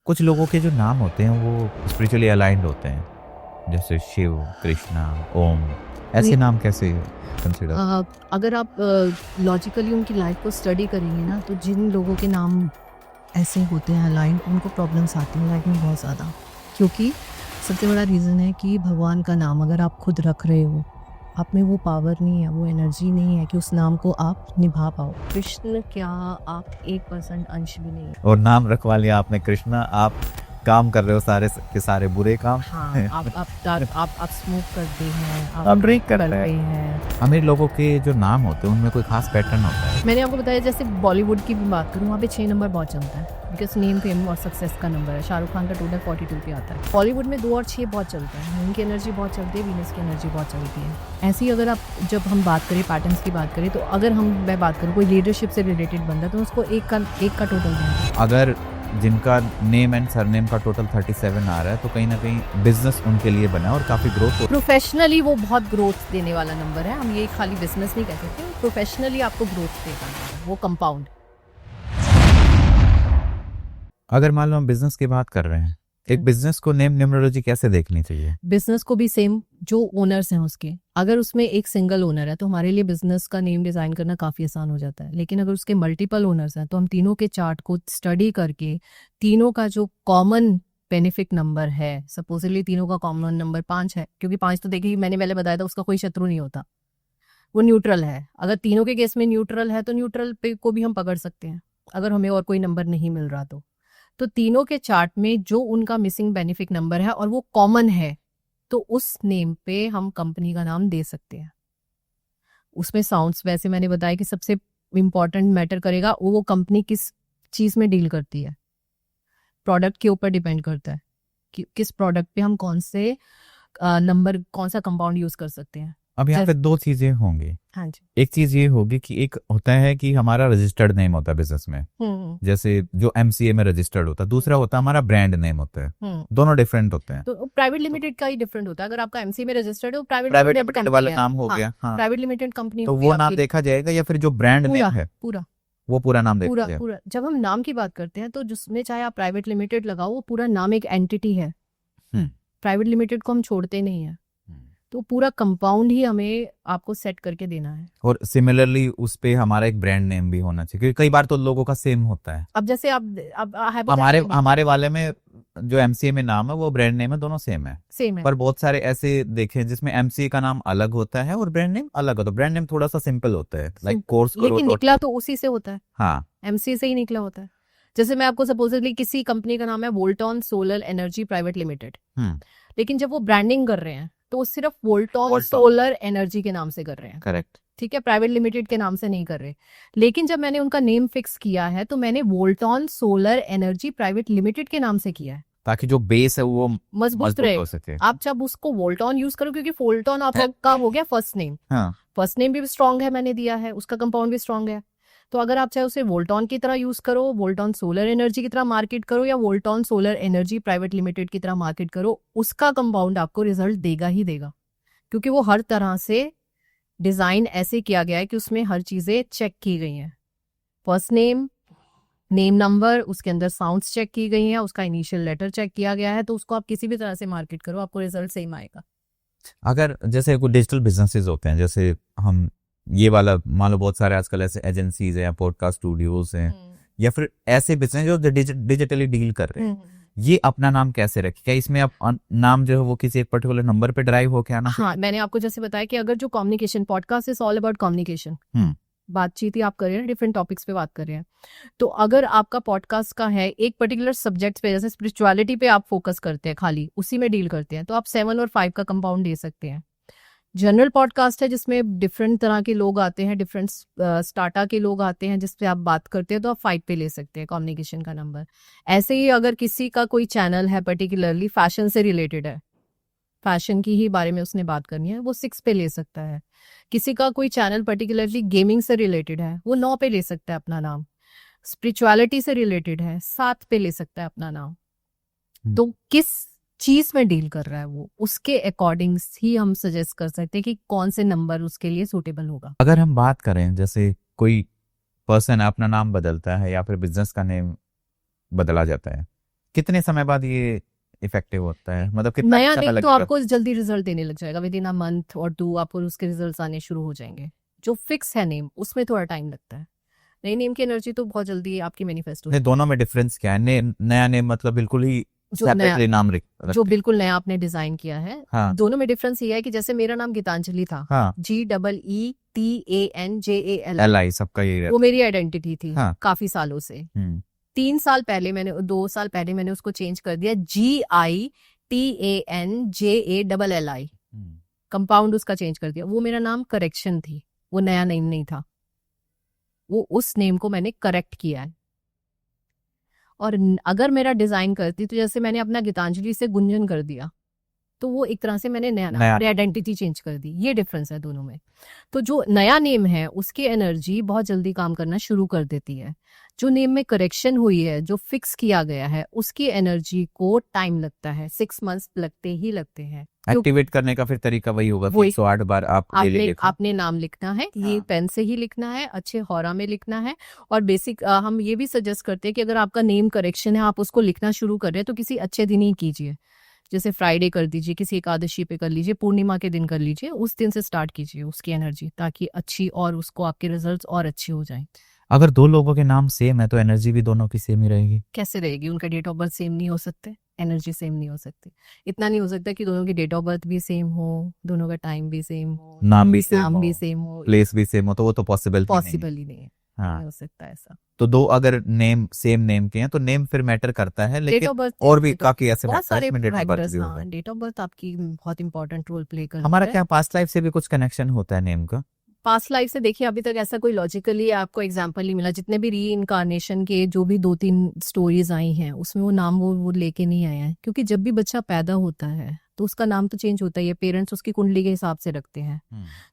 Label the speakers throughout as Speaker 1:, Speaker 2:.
Speaker 1: कुछ लोगों के जो नाम होते हैं वो स्पिरिचुअली अलाइंड होते हैं, जैसे शिव, कृष्णा, ओम, ऐसे
Speaker 2: नहीं,
Speaker 1: नाम कैसे कंसिडर?
Speaker 2: अगर आप लॉजिकली उनकी लाइफ को स्टडी करेंगे ना, तो जिन लोगों के नाम ऐसे होते हैं अलाइन, उनको प्रॉब्लम्स आती हैं लाइफ में बहुत ज़्यादा। क्योंकि सबसे बड़ा रीज़न है कि भगवान का नाम अगर आप खुद रख रहे हो, आप में वो पावर नहीं है, वो एनर्जी नहीं है कि उस नाम को आप निभा पाओ। कृष्ण क्या, आप 1% अंश भी नहीं है।
Speaker 1: और नाम रखवा लिया आपने कृष्णा, आप काम कर रहे हो सारे के सारे बुरे काम।
Speaker 2: हाँ, आप स्मोक करते हैं,
Speaker 1: आप ड्रिंक करते
Speaker 2: करते
Speaker 1: हैं।
Speaker 2: हैं।
Speaker 1: अमीर लोगों के जो नाम होते हैं उनमें कोई खास पैटर्न होता है।
Speaker 2: मैंने आपको बताया, जैसे बॉलीवुड की भी बात करूँ, वहाँ पे 6 नंबर बहुत चलता है, बिकॉज नेम, फेम और सक्सेस का नंबर है। शाहरुख खान का टोटल 42 पे आता है। बॉलीवुड में 2 और 6 बहुत चलता है। मून की एनर्जी बहुत चलती है, वीनस की एनर्जी बहुत चलती है। ऐसे ही अगर आप जब हम बात करें पैटर्न्स की बात करें, तो अगर मैं बात करूँ कोई लीडरशिप से रिलेटेड बंदा, तो उसको एक का टोटल देंगे।
Speaker 1: अगर जिनका नेम एंड सरनेम का टोटल 37 आ रहा है तो कहीं ना कहीं बिजनेस उनके लिए बना है और काफी ग्रोथ हो।
Speaker 2: प्रोफेशनली वो बहुत ग्रोथ देने वाला नंबर है। हम ये खाली बिजनेस नहीं कह सकते, प्रोफेशनली आपको ग्रोथ देगा वो कंपाउंड।
Speaker 1: अगर मान लो हम बिजनेस की बात कर रहे हैं, एक बिजनेस को नेम न्यूमरोलॉजी कैसे देखनी चाहिए?
Speaker 2: बिजनेस को भी सेम, जो ओनर्स हैं उसके, अगर उसमें एक सिंगल ओनर है तो हमारे लिए बिजनेस का नेम डिजाइन करना काफी आसान हो जाता है। लेकिन अगर उसके मल्टीपल ओनर्स हैं, तो हम तीनों के चार्ट को स्टडी करके तीनों का जो कॉमन बेनिफिक नंबर है, सपोजली तीनों का कॉमन नंबर 5 है, क्योंकि 5 तो देखिए मैंने पहले बताया था, उसका कोई शत्रु नहीं होता, वो न्यूट्रल है। अगर तीनों के केस में न्यूट्रल है, तो न्यूट्रल पे को भी हम पकड़ सकते हैं, अगर हमें और कोई नंबर नहीं मिल रहा तो तीनों के चार्ट में जो उनका मिसिंग बेनिफिक नंबर है और वो कॉमन है, तो उस नेम पे हम कंपनी का नाम दे सकते हैं। उसमें साउंड्स, वैसे मैंने बताया कि सबसे इंपॉर्टेंट मैटर करेगा वो कंपनी किस चीज में डील करती है, प्रोडक्ट के ऊपर डिपेंड करता है कि किस प्रोडक्ट पे हम कौन से नंबर, कौन सा कंपाउंड यूज कर सकते हैं।
Speaker 1: अब यहाँ पे 2 चीजें होंगी।
Speaker 2: हाँ जी।
Speaker 1: एक चीज ये होगी कि एक होता है कि हमारा रजिस्टर्ड नेम होता है बिजनेस में, जैसे जो एमसीए में रजिस्टर्ड होता है। दूसरा होता है हमारा ब्रांड नेम होता है। दोनों डिफरेंट होते हैं।
Speaker 2: तो प्राइवेट लिमिटेड का ही डिफरेंट होता है। अगर आपका एमसी में रजिस्टर्ड है,
Speaker 1: प्राइवेट
Speaker 2: प्राइवेट
Speaker 1: लिमिटेड वाला नाम हो गया, हाँ,
Speaker 2: प्राइवेट लिमिटेड कंपनी
Speaker 1: तो वो नाम देखा जाएगा, या फिर जो ब्रांड नेम है
Speaker 2: पूरा
Speaker 1: वो पूरा नाम देखा
Speaker 2: पूरा
Speaker 1: जाएगा?
Speaker 2: पूरा जब हम नाम की बात करते हैं, तो जिसमें चाहे आप प्राइवेट लिमिटेड लगाओ, वो पूरा नाम एक एंटिटी है। प्राइवेट लिमिटेड को हम छोड़ते नहीं है, तो पूरा कंपाउंड ही हमें आपको सेट करके देना है।
Speaker 1: और सिमिलरली उस पे हमारा एक ब्रांड नेम भी होना चाहिए, क्योंकि कई बार तो लोगों का सेम होता है।
Speaker 2: अब जैसे
Speaker 1: हमारे वाले में जो एमसीए में नाम है वो ब्रांड नेम है, दोनों सेम है। पर बहुत सारे ऐसे देखे जिसमें एमसीए का नाम अलग होता है और ब्रांड नेम अलग होता है। ब्रांड नेम थोड़ा सा सिंपल होता है, लाइक कोर्स करो,
Speaker 2: लेकिन निकला तो उसी से होता है।
Speaker 1: हाँ,
Speaker 2: एमसीए से ही निकला होता है। जैसे मैं आपको सपोजली किसी कंपनी का नाम है वोल्टॉन सोलर एनर्जी प्राइवेट लिमिटेड, लेकिन जब वो ब्रांडिंग कर रहे हैं तो वो सिर्फ वोल्टॉन सोलर एनर्जी के नाम से कर रहे हैं।
Speaker 1: करेक्ट,
Speaker 2: ठीक है, प्राइवेट लिमिटेड के नाम से नहीं कर रहे। लेकिन जब मैंने उनका नेम फिक्स किया है, तो मैंने वोल्टॉन सोलर एनर्जी प्राइवेट लिमिटेड के नाम से किया है,
Speaker 1: ताकि जो बेस है वो
Speaker 2: मजबूत
Speaker 1: हो
Speaker 2: रहे।
Speaker 1: सके।
Speaker 2: आप जब उसको वोल्टॉन यूज करो, क्योंकि वोल्टॉन आपका हो गया फर्स्ट नेम, फर्स्ट नेम भी स्ट्रांग है, मैंने दिया है, उसका कंपाउंड भी स्ट्रांग है। तो अगर आप चाहे उसे वोल्टॉन की तरह यूज करो, वोल्टॉन सोलर एनर्जी की तरह मार्केट करो, या वोल्टॉन सोलर एनर्जी प्राइवेट लिमिटेड की तरह मार्केट करो, उसका कंपाउंड आपको रिजल्ट देगा ही देगा, क्योंकि वो हर तरह से डिजाइन ऐसे किया गया है कि उसमें हर चीजें चेक की गई हैं। फर्स्ट नेम, नेम नंबर, उसके अंदर साउंड्स चेक की गई हैं, उसका इनिशियल लेटर चेक किया गया है। तो उसको आप किसी भी तरह से मार्केट करो, आपको रिजल्ट सेम आएगा।
Speaker 1: अगर जैसे कोई डिजिटल बिजनेसेस होते हैं, जैसे हम ये वाला मान लो, बहुत सारे आजकल ऐसे एजेंसीज हैं, पॉडकास्ट स्टूडियोज हैं, या फिर ऐसे बिजनेस जो डिजिटली डील कर रहे हैं, ये अपना नाम कैसे रखे? क्या इसमें आप नाम जो है वो किसी एक पर्टिकुलर नंबर पे ड्राइव हो क्या ना?
Speaker 2: हाँ, मैंने आपको जैसे बताया कि अगर जो communication, podcast is all about communication, बातचीत ही आप कर रहे हैं, डिफरेंट टॉपिक्स पे बात कर रहे हैं। तो अगर आपका पॉडकास्ट का है एक पर्टिकुलर सब्जेक्ट पे, जैसे स्पिरिचुअलिटी पे आप फोकस करते हैं, खाली उसी में डील करते हैं, तो आप 7 और 5 का कंपाउंड दे सकते हैं। जनरल पॉडकास्ट है जिसमें डिफरेंट तरह के लोग आते हैं, डिफरेंट स्टार्टा के लोग आते हैं, जिस पे आप बात करते हैं, तो आप 5 पे ले सकते हैं कम्युनिकेशन का नंबर। ऐसे ही अगर किसी का कोई चैनल है पर्टिकुलरली फैशन से रिलेटेड है, फैशन की ही बारे में उसने बात करनी है, वो 6 पे ले सकता है। किसी का कोई चैनल पर्टिकुलरली गेमिंग से रिलेटेड है, वो 9 पे ले सकता है अपना नाम। स्पिरिचुअलिटी से रिलेटेड है, 7 पे ले सकता है अपना नाम। तो किस चीज में डील कर रहा है वो, उसके अकॉर्डिंग ही हम सजेस्ट कर सकते हैं कि कौन से नंबर उसके लिए सूटेबल होगा।
Speaker 1: अगर हम बात करें, जैसे कोई पर्सन अपना नाम बदलता है या फिर बिजनेस का नेम बदला जाता है, कितने समय बाद ये इफेक्टिव होता है, मतलब कितना
Speaker 2: नया
Speaker 1: समय
Speaker 2: नेम तो
Speaker 1: लगेगा?
Speaker 2: आपको जल्दी रिजल्ट देने लग जाएगा, विद इन अ मंथ और 2 आपको उसके रिजल्ट्स आने शुरू हो जाएंगे। जो फिक्स है नेम उसमें थोड़ा टाइम लगता है। नई नेम की एनर्जी तो बहुत जल्दी आपकी मैनिफेस्ट हो
Speaker 1: नहीं, दोनों में डिफरेंस क्या है? नया नेम मतलब बिल्कुल ही
Speaker 2: जो नया
Speaker 1: सेपरेटली नाम
Speaker 2: जो
Speaker 1: रखते हैं।
Speaker 2: बिल्कुल नया आपने डिजाइन किया है,
Speaker 1: हाँ
Speaker 2: दोनों में डिफरेंस ये है कि जैसे मेरा नाम गीतांजलि था,
Speaker 1: हाँ,
Speaker 2: GEETANJALI,
Speaker 1: LI सबका यही
Speaker 2: वो
Speaker 1: रहता
Speaker 2: मेरी आइडेंटिटी थी
Speaker 1: हाँ।
Speaker 2: काफी सालों से।
Speaker 1: है।
Speaker 2: 2 साल पहले मैंने उसको चेंज कर दिया GITANJALLI, कंपाउंड उसका चेंज कर दिया। वो मेरा नाम करेक्शन थी, वो नया नेम नहीं था, वो उस नेम को मैंने करेक्ट किया है। और अगर मेरा डिजाइन करती तो जैसे मैंने अपना गीतांजलि से गुंजन कर दिया, तो वो एक तरह से मैंने नया आइडेंटिटी चेंज कर दी। ये डिफरेंस है दोनों में। तो जो नया नेम है उसकी एनर्जी बहुत जल्दी काम करना शुरू कर देती है। जो नेम में करेक्शन हुई है, जो फिक्स किया गया है, उसकी एनर्जी को टाइम लगता है, 6 मंथ्स लगते ही लगते हैं।
Speaker 1: एक्टिवेट करने का फिर तरीका वही होगा कि 108 बार आप डेली लिखो। आपने
Speaker 2: नाम लिखना है, ये पेन से ही लिखना है, अच्छे हौरा में लिखना है। और बेसिक हम ये भी सजेस्ट करते हैं कि अगर आपका नेम करेक्शन है, आप उसको लिखना शुरू कर रहे हैं तो किसी अच्छे दिन ही कीजिए। जैसे फ्राइडे कर दीजिए, किसी एकादशी पे कर लीजिए, पूर्णिमा के दिन कर लीजिए, उस दिन से स्टार्ट कीजिए उसकी एनर्जी, ताकि अच्छी और उसको आपके रिजल्ट्स और अच्छे हो जाएं।
Speaker 1: अगर 2 लोगों के नाम सेम है तो एनर्जी भी दोनों की सेम ही रहेगी?
Speaker 2: कैसे रहेगी? उनका डेट ऑफ बर्थ सेम नहीं हो सकते, एनर्जी सेम नहीं हो सकती। इतना नहीं हो सकता कि दोनों की डेट ऑफ बर्थ भी सेम हो, दोनों का टाइम भी सेम हो,
Speaker 1: नाम भी सेम हो, प्लेस भी सेम हो, तो वो तो पॉसिबल ही
Speaker 2: नहीं है।
Speaker 1: हाँ।
Speaker 2: नहीं हो सकता ऐसा।
Speaker 1: तो 2 अगर नेम सेम नेम के हैं तो नेम फिर मैटर करता है, लेकिन और भी काफी ऐसे
Speaker 2: बहुत सारे
Speaker 1: डेट ऑफ बर्थ भी होगा।
Speaker 2: डेट ऑफ बर्थ आपकी बहुत इंपॉर्टेंट रोल प्ले करता है।
Speaker 1: हमारा क्या पास्ट लाइफ से भी कुछ कनेक्शन होता है नेम का?
Speaker 2: पास्ट लाइफ से देखिए, अभी तक ऐसा कोई लॉजिकली आपको एग्जाम्पल नहीं मिला। जितने भी री इनकारनेशन के जो भी 2-3 स्टोरीज आई हैं, उसमें वो नाम वो लेके नहीं आए हैं। क्योंकि जब भी बच्चा पैदा होता है तो उसका नाम तो चेंज होता ही है, पेरेंट्स उसकी कुंडली के हिसाब से रखते हैं।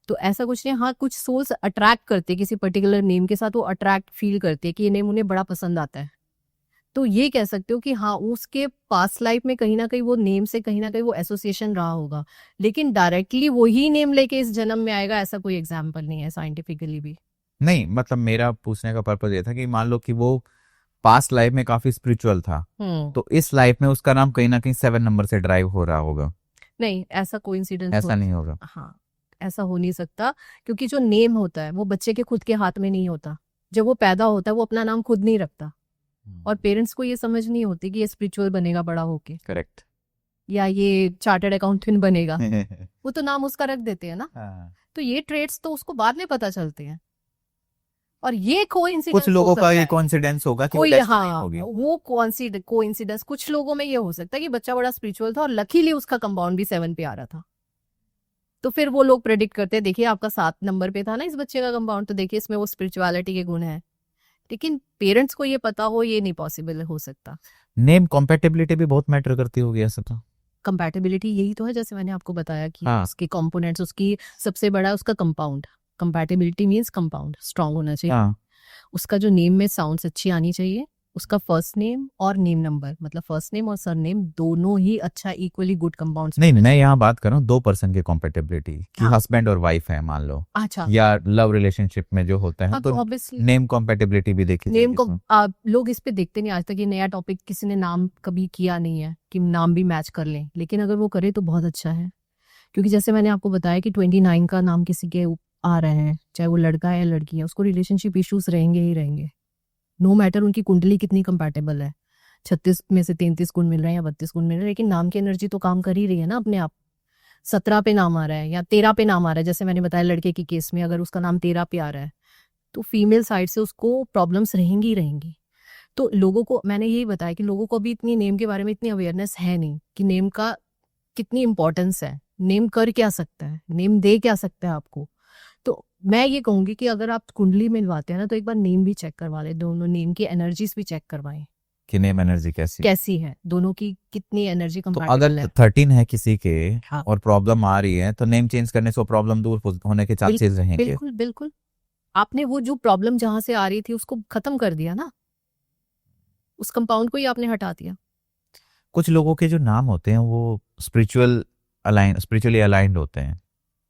Speaker 2: तो ऐसा कुछ नहीं। हाँ, कुछ सोल्स अट्रैक्ट करते हैं किसी पर्टिकुलर नेम के साथ, वो अट्रैक्ट फील करते हैं कि ये नेम उन्हें बड़ा पसंद आता है। तो ये कह सकते हो कि हाँ, उसके पास्ट लाइफ में कहीं ना कहीं वो नेम से कहीं ना कहीं वो एसोसिएशन रहा होगा, लेकिन डायरेक्टली वही नेम लेके इस जन्म में आएगा ऐसा कोई एग्जाम्पल नहीं है साइंटिफिकली भी।
Speaker 1: नहीं, मतलब मेरा पूछने का पर्पज ये था कि मान लो कि वो पास्ट लाइफ में काफी स्पिरिचुअल था, तो इस लाइफ में उसका नाम कहीं ना कहीं 7 नंबर से ड्राइव हो रहा होगा।
Speaker 2: नहीं, ऐसा कोइंसिडेंस
Speaker 1: ऐसा नहीं होगा।
Speaker 2: हाँ, ऐसा हो नहीं सकता, क्योंकि जो नेम होता है वो बच्चे के खुद के हाथ में नहीं होता। जब वो पैदा होता है वो अपना नाम खुद नहीं रखता, और पेरेंट्स को ये समझ नहीं होती कि ये स्पिरिचुअल बनेगा बड़ा होके,
Speaker 1: करेक्ट,
Speaker 2: या ये चार्टर्ड अकाउंटेंट बनेगा। वो तो नाम उसका रख देते हैं ना। तो ये ट्रेड्स तो उसको बाद में पता चलते हैं। और ये कोइंसिडेंस,
Speaker 1: कुछ लोगों का ये कोइंसिडेंस होगा कि
Speaker 2: कोई, हाँ, वो कोइंसिडेंस कुछ लोगों में ये हो सकता है कि बच्चा बड़ा स्पिरिचुअल था और लकीली उसका कंपाउंड भी 7 पे आ रहा था, तो फिर वो लोग प्रेडिक्ट करते हैं, देखिए आपका 7 नंबर पे था ना इस बच्चे का कंपाउंड, तो देखिए इसमें वो स्पिरिचुअलिटी के गुण है। लेकिन पेरेंट्स को ये पता हो, ये नहीं पॉसिबल हो सकता।
Speaker 1: नेम कॉम्पेटिबिलिटी भी बहुत मैटर करती होगी ऐसा तो?
Speaker 2: कंपैटिबिलिटी यही तो है, जैसे मैंने आपको बताया कि उसके कंपोनेंट्स, उसकी सबसे बड़ा उसका compound. Compatibility means compound strong होना चाहिए, उसका जो नेम में साउंड्स अच्छी आनी चाहिए, उसका फर्स्ट नेम और नेम नंबर, मतलब फर्स्ट नेम और सरनेम दोनों ही अच्छा इक्वली गुड कंपाउंड्स।
Speaker 1: नहीं, मैं यहाँ बात कर रहा हूँ 2 पर्सन की कॉम्पेटिबिलिटी कि हस्बैंड और वाइफ है मान लो,
Speaker 2: अच्छा,
Speaker 1: या लव रिलेशनशिप में जो होता है, तो नेम कॉम्पेटिबिलिटी भी देखी
Speaker 2: नेम को लोग इस पे देखते नहीं। आज तक ये नया टॉपिक किसी ने नाम कभी किया नहीं है कि नाम भी मैच कर लें, लेकिन अगर वो करे तो बहुत अच्छा है। क्योंकि जैसे मैंने आपको बताया कि 29 का नाम किसी के आ रहे हैं, चाहे वो लड़का है या लड़की है, उसको रिलेशनशिप इश्यूज रहेंगे ही रहेंगे, नो मैटर उनकी कुंडली कितनी कंपैटिबल है। 36 में से 33 गुण मिल रहे हैं या 32 गुण मिल रहे हैं, लेकिन नाम की एनर्जी तो काम कर ही रही है ना अपने आप। 17 पे नाम आ रहा है या 13 पे नाम आ रहा है, जैसे मैंने बताया लड़के के केस में अगर उसका नाम 13 पे आ रहा है तो फीमेल साइड से उसको प्रॉब्लम्स रहेंगी ही रहेंगी। तो लोगों को मैंने यही बताया कि लोगों को अभी इतनी नेम के बारे में इतनी अवेयरनेस है नहीं कि नेम का कितनी इंपॉर्टेंस है, नेम कर क्या सकता है, नेम दे क्या सकता है आपको। तो मैं ये कहूंगी कि अगर आप कुंडली मिलवाते हैं ना, तो एक बार नेम भी चेक करवा लें, दोनों नेम की एनर्जीज भी चेक करवाएं
Speaker 1: कि नेम एनर्जी कैसी
Speaker 2: है, दोनों की कितनी एनर्जी
Speaker 1: तो अगर 13 है किसी के और प्रॉब्लम आ रही है तो नेम चेंज करने से प्रॉब्लम दूर होने के चांसेस रहेंगे।
Speaker 2: बिल्कुल बिल्कुल, आपने वो जो प्रॉब्लम जहां से आ रही थी उसको खत्म कर दिया ना, उस कंपाउंड को ही आपने हटा दिया।
Speaker 1: कुछ लोगों के जो नाम होते हैं वो स्पिरिचुअली अलाइंड होते हैं,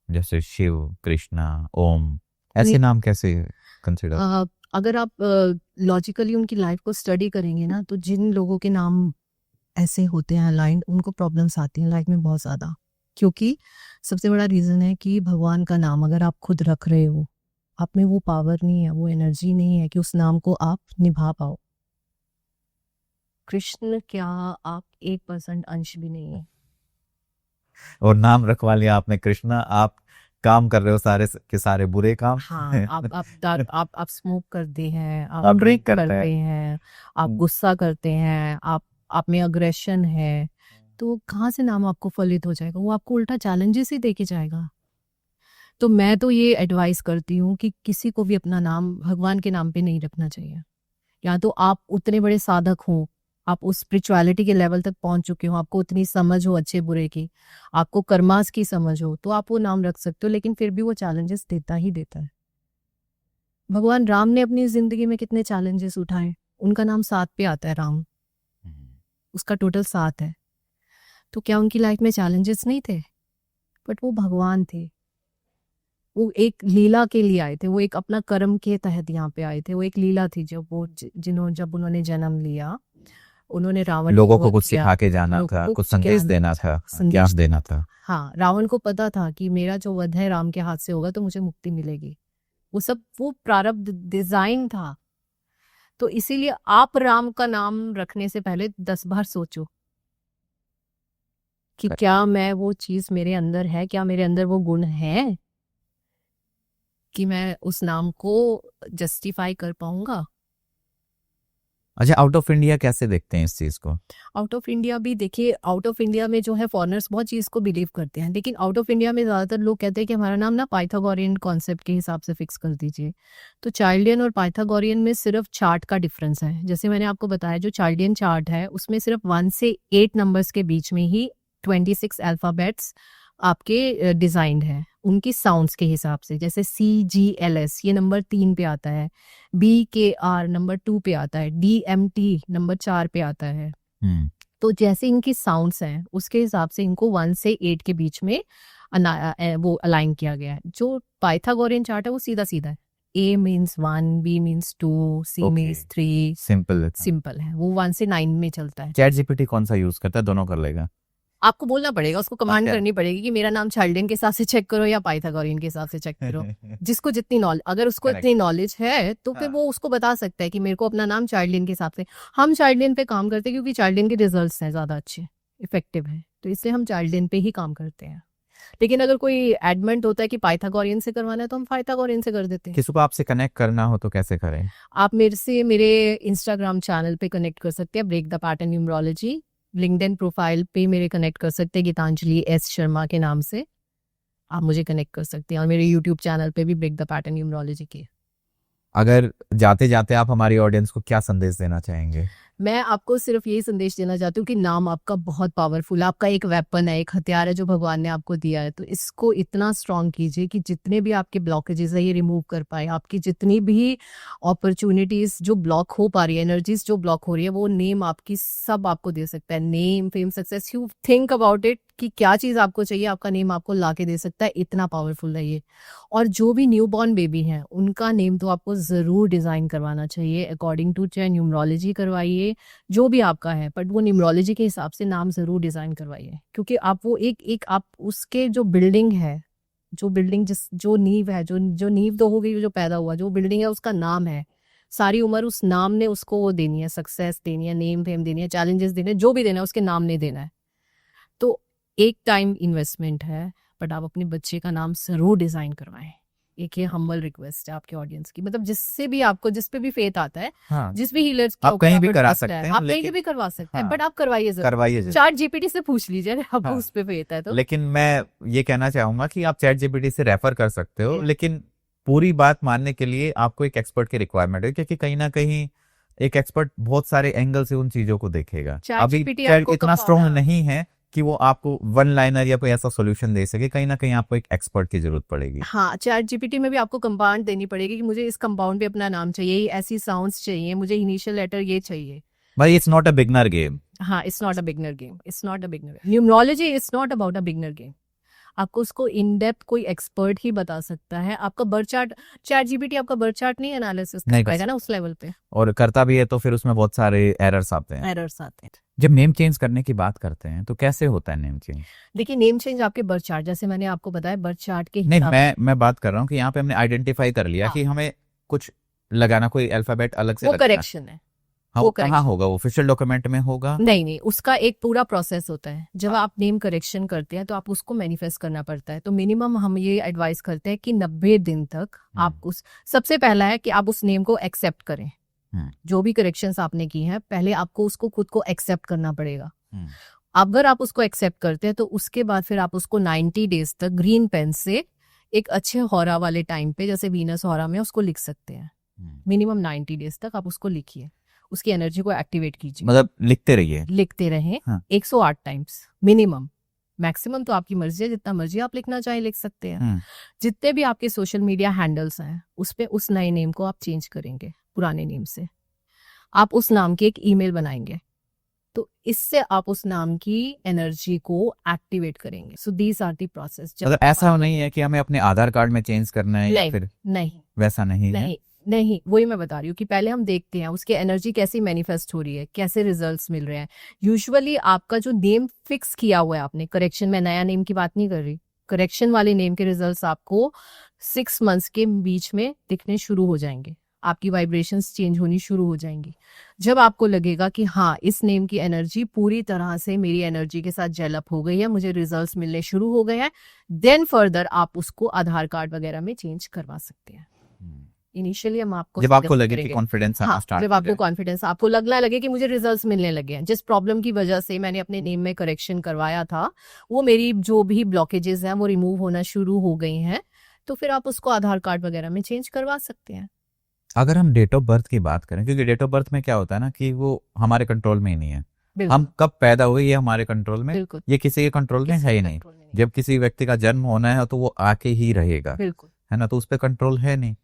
Speaker 1: जैसे शिव, कृष्णा, ओम, ऐसे नाम कैसे कंसिडर?
Speaker 2: अगर आप लॉजिकली उनकी लाइफ को स्टडी करेंगे ना, तो जिन लोगों के नाम ऐसे होते हैं अलाइंड, उनको प्रॉब्लम्स आती हैं लाइफ में बहुत ज़्यादा, क्योंकि सबसे बड़ा रीज़न है कि भगवान का नाम अगर आप खुद रख रहे हो, आप में वो पावर नहीं है, वो एनर्जी नहीं है कि उस नाम को आप निभा पाओ। कृष्ण क्या आप 1% अंश भी नहीं है।
Speaker 1: और नाम रखवा लिया आपने कृष्णा, आप काम कर रहे हो सारे के सारे बुरे काम।
Speaker 2: हाँ, आप स्मोक करते हैं,
Speaker 1: आप
Speaker 2: आप
Speaker 1: ड्रिंक
Speaker 2: ड्रिंक
Speaker 1: करते
Speaker 2: करते हैं, आप गुस्सा करते हैं, आप में अग्रेशन है, तो कहाँ से नाम आपको फलित हो जाएगा? वो आपको उल्टा चैलेंजेस ही देके जाएगा। तो मैं तो ये एडवाइस करती हूँ कि किसी को भी अपना नाम भगवान के नाम पे नहीं रखना चाहिए। या तो आप उतने बड़े साधक हो, आप उस स्पिरिचुअलिटी के लेवल तक पहुंच चुके हो, आपको उतनी समझ हो अच्छे बुरे की, आपको कर्मास की समझ हो, तो आप वो नाम रख सकते हो, लेकिन फिर भी वो चैलेंजेस देता ही देता है। भगवान राम ने अपनी जिंदगी में कितने चैलेंजेस उठाए, उनका नाम 7 पे आता है राम, उसका टोटल 7 है। तो क्या उनकी लाइफ में चैलेंजेस नहीं थे? बट वो भगवान थे, वो एक लीला के लिए आए थे, वो एक अपना कर्म के तहत यहाँ पे आए थे, वो एक लीला थी जब उन्होंने जन्म लिया, उन्होंने रावण
Speaker 1: लोगों
Speaker 2: को
Speaker 1: को
Speaker 2: वध
Speaker 1: कुछ
Speaker 2: किया,
Speaker 1: सिखा के जाना
Speaker 2: लोगों
Speaker 1: था,
Speaker 2: को
Speaker 1: कुछ संदेश देना था,
Speaker 2: संदेश
Speaker 1: ज्ञान देना था।
Speaker 2: हाँ, रावण को पता था कि मेरा जो वध है राम के हाथ से होगा तो मुझे मुक्ति मिलेगी, वो प्रारब्ध डिजाइन था। तो इसीलिए आप राम का नाम रखने से पहले 10 बार सोचो कि क्या मैं वो चीज मेरे अंदर है, क्या मेरे अंदर वो गुण है कि मैं उस नाम को जस्टिफाई कर पाऊंगा।
Speaker 1: अच्छा, आउट ऑफ इंडिया कैसे देखते हैं इस चीज को?
Speaker 2: आउट ऑफ इंडिया भी देखिए, आउट ऑफ इंडिया में जो है फॉरेनर्स बहुत चीज को बिलीव करते हैं, लेकिन आउट ऑफ इंडिया में ज्यादातर लोग कहते हैं कि हमारा नाम ना पाइथागोरियन कॉन्सेप्ट के हिसाब से फिक्स कर दीजिए। तो चाइल्डियन और पाइथागोरियन में सिर्फ चार्ट का डिफरेंस है। जैसे मैंने आपको बताया, जो चाइल्डियन चार्ट है उसमें सिर्फ 1 से 8 नंबर्स के बीच में ही 26 अल्फाबेट्स आपके डिजाइंड है उनकी साउंड्स के हिसाब से। जैसे CGLS ये नंबर 3 पे आता है, BKR नंबर 2 पे आता है, DMT नंबर 4 पे आता है। तो जैसे इनकी साउंड्स हैं उसके हिसाब से इनको 1 से 8 के बीच में वो अलाइन किया गया है। जो पाइथागोरियन चार्ट है वो सीधा सीधा है, A means 1, B means 2, C means 3। Simple है, वो 1 से 9 में चलता है।
Speaker 1: चैट जीपीटी कौन सा यूज करता है? दोनों कर लेगा?
Speaker 2: आपको बोलना पड़ेगा, उसको कमांड करनी पड़ेगी कि मेरा नाम चाइल्डियन के हिसाब से चेक करो या पाइथागोरियन के हिसाब से चेक करो। जिसको जितनी नॉलेज, अगर उसको इतनी नॉलेज है तो फिर वो उसको बता सकता है कि मेरे को अपना नाम चाइल्डियन के हिसाब से। हम चाइल्डियन पे काम करते हैं क्योंकि चाइल्डियन के रिजल्ट्स हैं ज्यादा अच्छे, इफेक्टिव है, तो इसलिए हम चाइल्डियन पे ही काम करते हैं। लेकिन अगर कोई एडमेंट होता है कि पाइथागोरियन से करवाना है तो हम पाइथागोरियन से कर देते हैं।
Speaker 1: किसी को आपसे कनेक्ट करना हो तो कैसे करें?
Speaker 2: आप मेरे इंस्टाग्राम चैनल पे कनेक्ट कर सकते हैं, break the pattern numerology. LinkedIn profile पे मेरे कनेक्ट कर सकते हैं गीतांजलि S शर्मा के नाम से, आप मुझे कनेक्ट कर सकते हैं। और मेरे यूट्यूब चैनल पे भी ब्रेक द पैटर्न न्यूमरोलॉजी के।
Speaker 1: अगर जाते जाते आप हमारी ऑडियंस को क्या संदेश देना चाहेंगे?
Speaker 2: मैं आपको सिर्फ यही संदेश देना चाहती हूँ कि नाम आपका बहुत पावरफुल है, आपका एक वेपन है, एक हथियार है जो भगवान ने आपको दिया है। तो इसको इतना स्ट्रांग कीजिए कि जितने भी आपके ब्लॉकेजेस है ये रिमूव कर पाए। आपकी जितनी भी अपॉर्चुनिटीज जो ब्लॉक हो पा रही है, एनर्जीज जो ब्लॉक हो रही है, वो नेम आपकी सब आपको दे सकता है। Name, fame, success, you think about it कि क्या चीज आपको चाहिए, आपका नेम आपको ला के दे सकता है। इतना पावरफुल है ये। और जो भी न्यू बॉर्न बेबी हैं उनका नेम तो आपको जरूर डिजाइन करवाना चाहिए अकॉर्डिंग टू, चाहे न्यूमरोलॉजी करवाइए, जो भी आपका है, बट वो न्यूमरोलॉजी के हिसाब से नाम जरूर डिजाइन करवाइए। क्योंकि आप वो एक आप उसके जो बिल्डिंग है, जो बिल्डिंग जो नींव है, जो नींव तो हो गई, जो पैदा हुआ, जो बिल्डिंग है उसका नाम है। सारी उम्र उस नाम ने उसको वो देनी है, सक्सेस देनी है, नेम फेम देनी है, चैलेंजेस देने, जो भी देना है उसके नाम ने देना है। तो एक टाइम इन्वेस्टमेंट है, बट आप अपने बच्चे का नाम जरूर डिजाइन करवाएं। एक ये हम्बल रिक्वेस्ट है आपके ऑडियंस की, मतलब जिससे भी आपको, जिस पे भी फेथ आता है,
Speaker 1: हाँ,
Speaker 2: जिस भी हीलर्स
Speaker 1: आप कहीं भी करा सकते हैं,
Speaker 2: आप कहीं भी करवा सकते हैं,
Speaker 1: हाँ,
Speaker 2: बट आप करवाइए जरूर। चैट जीपीटी से पूछ लीजिए अगर आपको उस पे फेथ है तो।
Speaker 1: लेकिन मैं ये कहना चाहूंगा कि आप चैट जीपीटी से रेफर कर सकते हो, लेकिन पूरी बात मानने के लिए आपको एक एक्सपर्ट की रिक्वायरमेंट है, क्योंकि कहीं ना कहीं एक एक्सपर्ट बहुत सारे एंगल से उन चीजों को देखेगा। अभी चैट इतना स्ट्रॉन्ग नहीं है कि वो आपको वन लाइनर या कोई ऐसा सॉल्यूशन दे सके। कहीं ना कहीं आपको एक एक्सपर्ट की जरूरत पड़ेगी।
Speaker 2: हाँ, चैट जीपीटी में भी आपको कंपाउंड देनी पड़ेगी कि मुझे इस कंपाउंड पे अपना नाम चाहिए, ऐसी साउंड्स चाहिए, मुझे इनिशियल लेटर ये चाहिए।
Speaker 1: भाई it's not a beginner game.
Speaker 2: हाँ, it's not a beginner game, it's not a beginner. Numerology is not about a beginner game. आपको उसको इन डेप्थ कोई एक्सपर्ट ही बता सकता है। आपका बर्थ चार्ट, चैट जीपीटी आपका बर्थ चार्ट नहीं एनालिसिस
Speaker 1: नहीं
Speaker 2: कर पाएगा ना उस लेवल पे,
Speaker 1: और करता भी है तो फिर उसमें बहुत सारे एरर्स आते हैं।
Speaker 2: एरर्स आते हैं।
Speaker 1: जब नेम चेंज करने की बात करते हैं तो कैसे होता है नेम चेंज?
Speaker 2: देखिए नेम चेंज आपके बर्थ चार्ट, जैसे मैंने आपको बताया बर्थ चार्ट के
Speaker 1: नहीं,
Speaker 2: हिसाब
Speaker 1: मैं बात कर रहा हूँ कि यहाँ पे हमने आइडेंटिफाई कर लिया
Speaker 2: हाँ।
Speaker 1: कि हमें कुछ लगाना, कोई अल्फाबेट अलग से
Speaker 2: वो
Speaker 1: लगना है।
Speaker 2: करेक्शन है।
Speaker 1: हाँ,
Speaker 2: वो
Speaker 1: वो कहाँ
Speaker 2: correction।
Speaker 1: होगा? वो ऑफिशियल डॉक्यूमेंट में होगा?
Speaker 2: नहीं, उसका एक पूरा प्रोसेस होता है। जब आप नेम करेक्शन करते हैं तो आप उसको मैनिफेस्ट करना पड़ता है। तो मिनिमम हम ये एडवाइस करते हैं कि 90 दिन तक आप उस, सबसे पहला है कि आप उस नेम को एक्सेप्ट करें। जो भी करेक्शंस आपने की हैं, पहले आपको उसको खुद को एक्सेप्ट करना पड़ेगा। अगर आप उसको एक्सेप्ट करते हैं तो उसके बाद फिर आप उसको 90 डेज तक ग्रीन पेन से एक अच्छे हौरा वाले टाइम पे, जैसे वीनस हौरा में, उसको लिख सकते हैं। मिनिमम 90 डेज तक आप उसको लिखिए, उसकी एनर्जी को एक्टिवेट कीजिए।
Speaker 1: मतलब लिखते रहिए,
Speaker 2: लिखते रहें।
Speaker 1: हाँ।
Speaker 2: 108 टाइम्स मिनिमम। मैक्सिमम तो आपकी मर्जी है, जितना मर्जी आप लिखना चाहे लिख सकते हैं। जितने भी आपके सोशल मीडिया हैंडल्स हैं उस पे उस नए नेम को आप चेंज करेंगे पुराने नेम से। आप उस नाम की एक ईमेल बनाएंगे, तो इससे आप उस नाम की एनर्जी को एक्टिवेट करेंगे। So these are the process.
Speaker 1: मतलब ऐसा नहीं है कि हमें अपने आधार कार्ड में चेंज करना है या फिर
Speaker 2: नहीं,
Speaker 1: वैसा नहीं है?
Speaker 2: नहीं, वही मैं बता रही हूँ कि पहले हम देखते हैं उसकी एनर्जी कैसी मैनिफेस्ट हो रही है, कैसे रिजल्ट्स मिल रहे हैं। यूजुअली आपका जो नेम फिक्स किया हुआ है आपने, करेक्शन में नया नेम की बात नहीं कर रही, करेक्शन वाले नेम के रिजल्ट्स आपको 6 मंथ्स के बीच में दिखने शुरू हो जाएंगे। आपकी वाइब्रेशंस चेंज होनी शुरू हो जाएंगी। जब आपको लगेगा कि हाँ, इस नेम की एनर्जी पूरी तरह से मेरी एनर्जी के साथ जेलअप हो गई है, मुझे रिजल्ट्स मिलने शुरू हो गए हैं, देन फर्दर आप उसको आधार कार्ड वगैरह में चेंज करवा सकते हैं। इनिशियली हम आपको
Speaker 1: जब आपको लगे कि कॉन्फिडेंस आना स्टार्ट,
Speaker 2: जब आपको कॉन्फिडेंस, आपको लगना लगे कि मुझे रिजल्ट्स मिलने लगे हैं, जिस प्रॉब्लम की वजह से मैंने अपने नेम में करेक्शन करवाया था, वो मेरी जो भी ब्लॉकेजेस हैं वो रिमूव होना शुरू हो गई हैं, तो फिर आप उसको आधार कार्ड वगैरह में चेंज करवा सकते हैं।
Speaker 1: अगर हम डेट ऑफ बर्थ की बात करें, क्योंकि डेट ऑफ बर्थ में क्या होता है ना कि वो हमारे कंट्रोल में ही नहीं है। हम कब पैदा हुए ये हमारे कंट्रोल में, ये किसी के कंट्रोल में है ही नहीं। जब किसी व्यक्ति का जन्म होना है तो वो आके ही रहेगा, है ना, तो उस पर कंट्रोल है नहीं।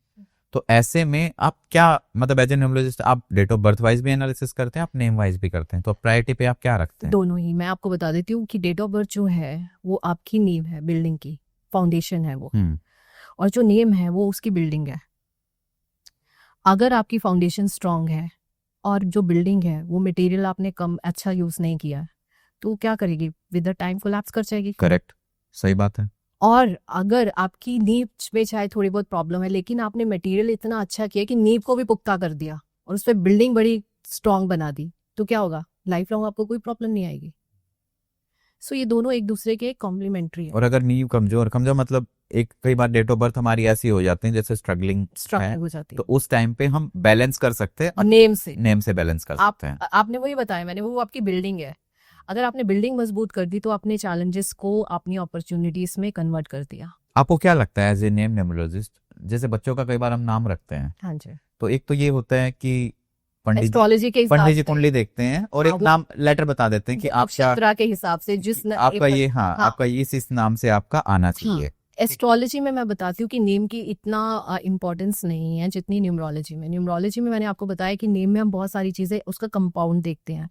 Speaker 1: तो ऐसे में आप क्या, मतलब एज ए न्यूमरोलॉजिस्ट आप डेट ऑफ बर्थ वाइज भी एनालिसिस करते हैं, आप नेम वाइज भी करते हैं, तो प्रायोरिटी पे आप क्या रखते हैं?
Speaker 2: दोनों ही। मैं आपको बता देती हूँ कि डेट ऑफ बर्थ जो है वो आपकी नींव है, बिल्डिंग की फाउंडेशन है वो, और जो नेम है वो उसकी बिल्डिंग है। अगर आपकी फाउंडेशन स्ट्रांग है और जो बिल्डिंग है वो मटेरियल आपने कम अच्छा यूज नहीं किया, तो क्या करेगी? विद द टाइम कोलैप्स कर जाएगी।
Speaker 1: करेक्ट, सही बात है।
Speaker 2: और अगर आपकी नींव में चाहे थोड़ी बहुत प्रॉब्लम है, लेकिन आपने मटेरियल इतना अच्छा किया कि नींव को भी पुख्ता कर दिया और उस पर बिल्डिंग बड़ी स्ट्रांग बना दी, तो क्या होगा? लाइफ लॉन्ग आपको कोई प्रॉब्लम नहीं आएगी। सो ये दोनों एक दूसरे के कॉम्प्लीमेंट्री है।
Speaker 1: और अगर नींव कमजोर मतलब एक कई बार डेट ऑफ बर्थ हमारी ऐसी हो जाती है जैसे स्ट्रगलिंग
Speaker 2: हो जाती है,
Speaker 1: तो उस टाइम पे हम बैलेंस कर सकते हैं
Speaker 2: नेम से
Speaker 1: बैलेंस कर सकते हैं।
Speaker 2: आपने वही बताया मैंने, वो आपकी बिल्डिंग है। अगर आपने बिल्डिंग मजबूत कर दी तो अपने चैलेंजेस को अपनी अपॉर्चुनिटीज में कन्वर्ट कर दिया।
Speaker 1: आपको क्या लगता है एज ए नेम न्यूमरोलॉजिस्ट, जैसे बच्चों का कई बार हम नाम रखते हैं,
Speaker 2: हाँ जी,
Speaker 1: तो एक तो ये होता है कि
Speaker 2: एस्ट्रोलॉजी के
Speaker 1: पंडित जी कुंडली देखते हैं और एक नाम लेटर बता देते हैं कि आप
Speaker 2: नक्षत्र के हिसाब से जिस
Speaker 1: आपका ये आपका इस नाम से आपका आना चाहिए।
Speaker 2: एस्ट्रोलॉजी में मैं बताती हूँ कि नेम की इतना इम्पोर्टेंस नहीं है जितनी न्यूमरोलॉजी में। न्यूमरोलॉजी में मैंने आपको बताया कि नेम में हम बहुत सारी चीज़ें उसका कंपाउंड देखते हैं,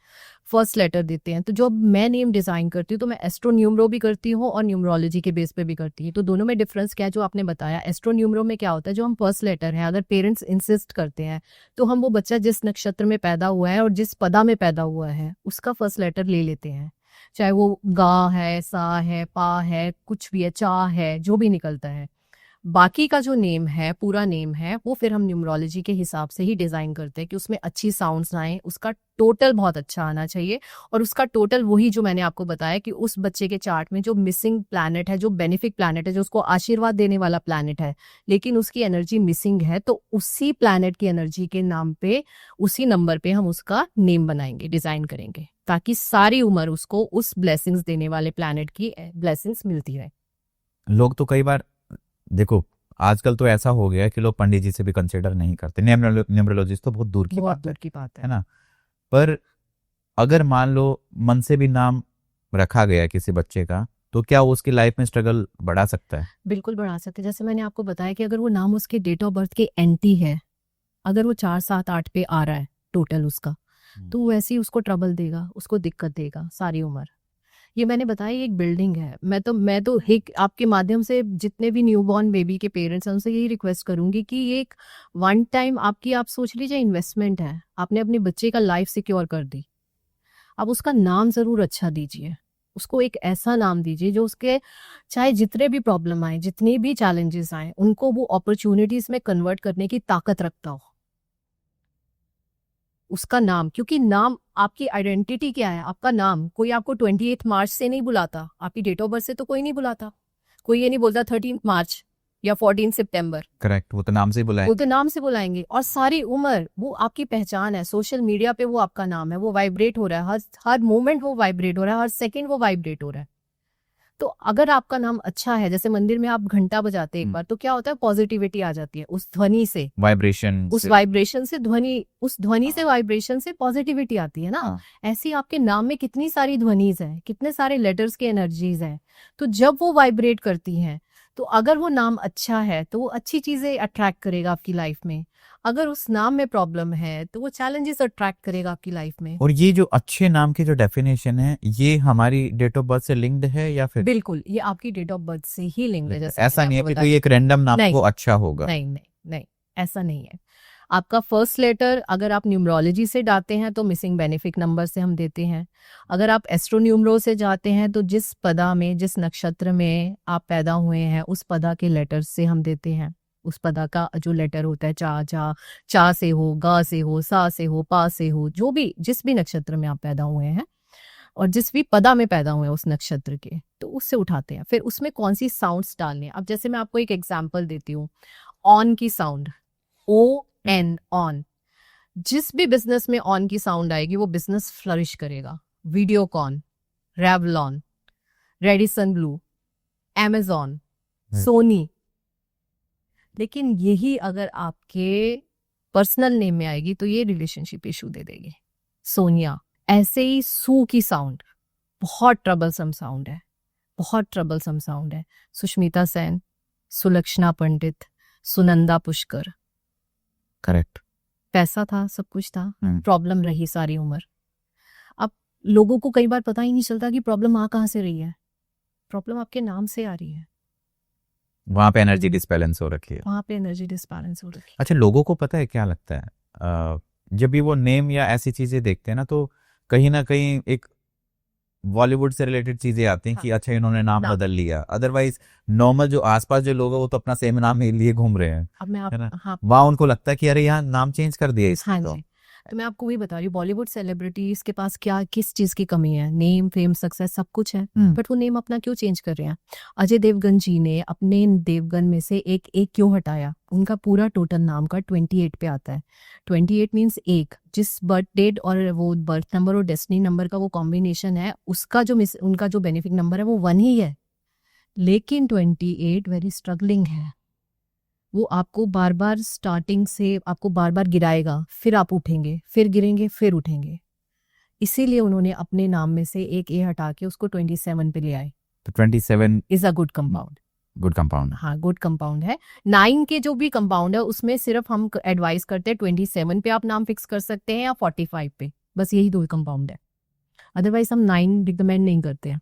Speaker 2: फर्स्ट लेटर देते हैं। तो जब मैं नेम डिज़ाइन करती हूँ तो मैं एस्ट्रो न्यूमरो भी करती हूँ और न्यूमरोलॉजी के बेस पे भी करती हूँ। तो दोनों में डिफरेंस क्या है जो आपने बताया? एस्ट्रो न्यूमरो में क्या होता है, जो हम फर्स्ट लेटर है, अगर पेरेंट्स इंसिस्ट करते हैं तो हम वो बच्चा जिस नक्षत्र में पैदा हुआ है और जिस पदा में पैदा हुआ है उसका फर्स्ट लेटर ले लेते हैं, चाहे वो गा है, सा है, पा है, कुछ भी है, चा है, जो भी निकलता है। बाकी का जो नेम है, पूरा नेम है, वो फिर हम न्यूमरोलॉजी के हिसाब से ही डिज़ाइन करते हैं कि उसमें अच्छी साउंड्स आए, उसका टोटल बहुत अच्छा आना चाहिए। और उसका टोटल वही जो मैंने आपको बताया कि उस बच्चे के चार्ट में जो मिसिंग प्लैनेट है, जो बेनिफिक प्लैनेट है, जो उसको आशीर्वाद देने वाला प्लैनेट है, लेकिन उसकी एनर्जी मिसिंग है, तो उसी प्लैनेट की एनर्जी के नाम पे, उसी नंबर पे हम उसका नेम बनाएंगे, डिज़ाइन करेंगे, ताकि सारी उम्र उसको उस ब्लेसिंग्स देने वाले प्लैनेट की ब्लेसिंग्स मिलती रहे।
Speaker 1: लोग तो कई बार, देखो आजकल तो ऐसा हो गया है कि लोग पंडित जी से भी कंसिडर नहीं करते, न्यूमरोलॉजिस्ट तो बहुत दूर की बात है ना। पर अगर मान लो मन से भी नाम रखा गया किसी बच्चे का, तो क्या वो उसकी लाइफ में स्ट्रगल बढ़ा सकता है?
Speaker 2: बिल्कुल बढ़ा सकते हैं। जैसे मैंने आपको बताया कि अगर वो नाम उसके डेट ऑफ बर्थ के एंटी है, अगर वो 4, 7, 8 पे आ रहा है टोटल उसका, तो वैसे ही उसको ट्रबल देगा, उसको दिक्कत देगा सारी उम्र। ये मैंने बताया, ये एक बिल्डिंग है। मैं तो एक आपके माध्यम से जितने भी न्यूबॉर्न बेबी के पेरेंट्स हैं उनसे यही रिक्वेस्ट करूंगी कि ये एक वन टाइम आपकी, आप सोच लीजिए, इन्वेस्टमेंट है। आपने अपने बच्चे का लाइफ सिक्योर कर दी, अब उसका नाम जरूर अच्छा दीजिए, उसको एक ऐसा नाम दीजिए जो उसके चाहे जितने भी प्रॉब्लम आए, जितने भी चैलेंजेस आए, उनको वो अपॉर्चुनिटीज में कन्वर्ट करने की ताकत रखता हो। उसका नाम, क्योंकि नाम आपकी आइडेंटिटी क्या है, आपका नाम। कोई आपको 28 मार्च से नहीं बुलाता, आपकी डेट ऑफ बर्थ से तो कोई नहीं बुलाता। कोई ये नहीं बोलता 13 मार्च या 14 सितंबर।
Speaker 1: करेक्ट, वो तो नाम से ही बुलाएंगे।
Speaker 2: वो तो नाम से बुलाएंगे, और सारी उम्र वो आपकी पहचान है। सोशल मीडिया पे वो आपका नाम है, वो वाइब्रेट हो रहा है, हर मोमेंट वो वाइब्रेट हो रहा है, हर सेकंड वो वाइब्रेट हो रहा है। तो अगर आपका नाम अच्छा है, जैसे मंदिर में आप घंटा बजाते एक बार, तो क्या होता है, पॉजिटिविटी आ जाती है उस ध्वनि से,
Speaker 1: वाइब्रेशन,
Speaker 2: उस वाइब्रेशन से, उस ध्वनि से, वाइब्रेशन से पॉजिटिविटी आती है ना। ऐसी आपके नाम में कितनी सारी ध्वनिज है, कितने सारे लेटर्स की एनर्जीज हैं। तो जब वो वाइब्रेट करती हैं, तो अगर वो नाम अच्छा है तो वो अच्छी चीजें अट्रैक्ट करेगा आपकी लाइफ में। अगर उस नाम में प्रॉब्लम है तो वो चैलेंजेस अट्रैक्ट करेगा आपकी लाइफ में।
Speaker 1: और ये जो अच्छे नाम की जो डेफिनेशन है, ये हमारी डेट ऑफ बर्थ से लिंक्ड है या फिर?
Speaker 2: बिल्कुल, ये आपकी डेट ऑफ बर्थ से ही लिंक्ड है। जैसे
Speaker 1: ऐसा नहीं है कि कोई एक रैंडम नाम को अच्छा होगा।
Speaker 2: नहीं, ऐसा नहीं है। आपका फर्स्ट लेटर अगर आप न्यूमरोलॉजी से डालते हैं तो मिसिंग बेनिफिक नंबर से हम देते हैं। अगर आप एस्ट्रो न्यूमरो से जाते हैं तो जिस पदा में, जिस नक्षत्र में आप पैदा हुए हैं, उस पदा के लेटर से हम देते हैं। उस पदा का जो लेटर होता है, चा से हो, गा से हो, सा से हो, पा से हो, जो भी, जिस भी नक्षत्र में आप पैदा हुए हैं और जिस भी पदा में पैदा हुए हैं उस नक्षत्र के, तो उससे उठाते हैं। फिर उसमें कौन सी साउंड्स डालने हैं। अब जैसे मैं आपको एक एग्जाम्पल देती हूँ, ऑन की साउंड, ON, ऑन। जिस भी बिजनेस में ऑन की साउंड आएगी वो बिजनेस फ्लरिश करेगा। Videocon, Revlon, Radisson Blu, Amazon, Sony. लेकिन यही अगर आपके पर्सनल नेम में आएगी तो ये रिलेशनशिप इशू दे देगी। सोनिया। ऐसे ही सू की साउंड बहुत ट्रबलसम साउंड है, बहुत ट्रबलसम साउंड है। सुष्मिता सेन, सुलक्षणा पंडित, सुनंदा पुष्कर।
Speaker 1: करेक्ट।
Speaker 2: पैसा था, सब कुछ था, प्रॉब्लम रही सारी उम्र। अब लोगों को कई बार पता ही नहीं चलता कि प्रॉब्लम आ कहाँ से रही है। प्रॉब्लम आपके नाम से आ रही है।
Speaker 1: वहां पे एनर्जी डिस्बैलेंस हो रखी है,
Speaker 2: वहां पे एनर्जी डिस्बैलेंस हो रखी है।
Speaker 1: अच्छा, लोगों को पता है क्या लगता है, जब भी वो नेम या ऐसी चीजें देखते हैं ना, तो कहीं ना कहीं एक बॉलीवुड से रिलेटेड चीजें आती हैं कि अच्छा इन्होंने नाम बदल लिया। अदरवाइज नॉर्मल जो आसपास जो लोग हैं वो तो अपना सेम नाम ही लिए घूम रहे हैं।
Speaker 2: अब मैं
Speaker 1: वहाँ उनको लगता है कि अरे यहाँ नाम चेंज कर दिया इसका।
Speaker 2: हाँ जी, तो मैं आपको वही बता रही हूँ, बॉलीवुड सेलिब्रिटीज के पास क्या, किस चीज की कमी है? नेम, फेम, सक्सेस, सब कुछ है, बट वो नेम अपना क्यों चेंज कर रहे हैं? अजय देवगन जी ने अपने देवगन में से एक क्यों हटाया? उनका पूरा टोटल नाम का 28 पे आता है। 28 मीन्स एक, जिस बर्थ डेट और वो बर्थ नंबर और डेस्टिनी नंबर का वो कॉम्बिनेशन है, उसका जो उनका जो बेनिफिक नंबर है वो 1 ही है। लेकिन 28 वेरी स्ट्रगलिंग है। वो आपको बार बार स्टार्टिंग से आपको बार बार गिराएगा, फिर आप उठेंगे, फिर गिरेंगे, फिर उठेंगे। इसीलिए उन्होंने अपने नाम में से एक ए हटा के उसको 27 पे ले आए।
Speaker 1: तो 27
Speaker 2: is a good compound.
Speaker 1: Good compound,
Speaker 2: हाँ, गुड कंपाउंड है। 9 के जो भी कंपाउंड है उसमें सिर्फ हम एडवाइस करते हैं 27 पे आप नाम फिक्स कर सकते हैं या 45 पे, बस यही 2 कंपाउंड है। अदरवाइज हम 9 रिकमेंड नहीं करते हैं,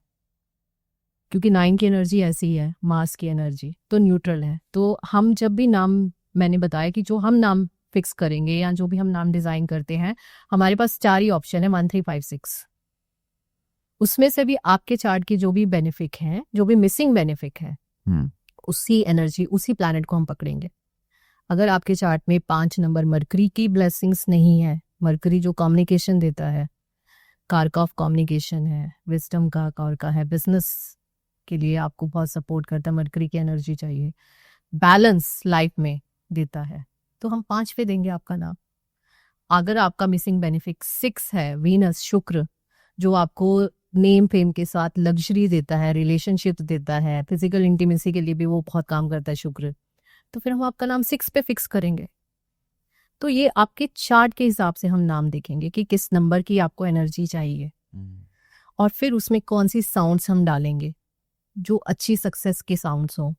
Speaker 2: क्योंकि 9 की एनर्जी ऐसी है, मास की एनर्जी तो न्यूट्रल है। तो हम जब भी नाम, मैंने बताया कि जो हम नाम फिक्स करेंगे या जो भी हम नाम डिजाइन करते हैं, हमारे पास 4 ही ऑप्शन है, 1, 3, 5, 6। उसमें से भी आपके चार्ट की जो भी बेनिफिक है, जो भी मिसिंग बेनिफिक है, उसी एनर्जी, उसी प्लैनेट को हम पकड़ेंगे। अगर आपके चार्ट में 5 नंबर मरकरी की ब्लेसिंग्स नहीं है, मरकरी जो कम्युनिकेशन देता है, कारक ऑफ कम्युनिकेशन है, विजडम का कारक है, बिजनेस के लिए आपको बहुत सपोर्ट करता है, मरकरी की एनर्जी चाहिए, बैलेंस लाइफ में देता है, तो हम 5 पे देंगे आपका नाम। अगर आपका मिसिंग बेनिफिक 6 है, वीनस, शुक्र, जो आपको नेम फेम के साथ लग्जरी देता है, रिलेशनशिप देता है, फिजिकल इंटीमेसी के लिए भी वो बहुत काम करता है शुक्र, तो फिर हम आपका नाम 6 पे फिक्स करेंगे। तो ये आपके चार्ट के हिसाब से हम नाम देखेंगे कि किस नंबर की आपको एनर्जी चाहिए, और फिर उसमें कौन सी साउंड्स हम डालेंगे जो अच्छी सक्सेस के साउंड्स हो।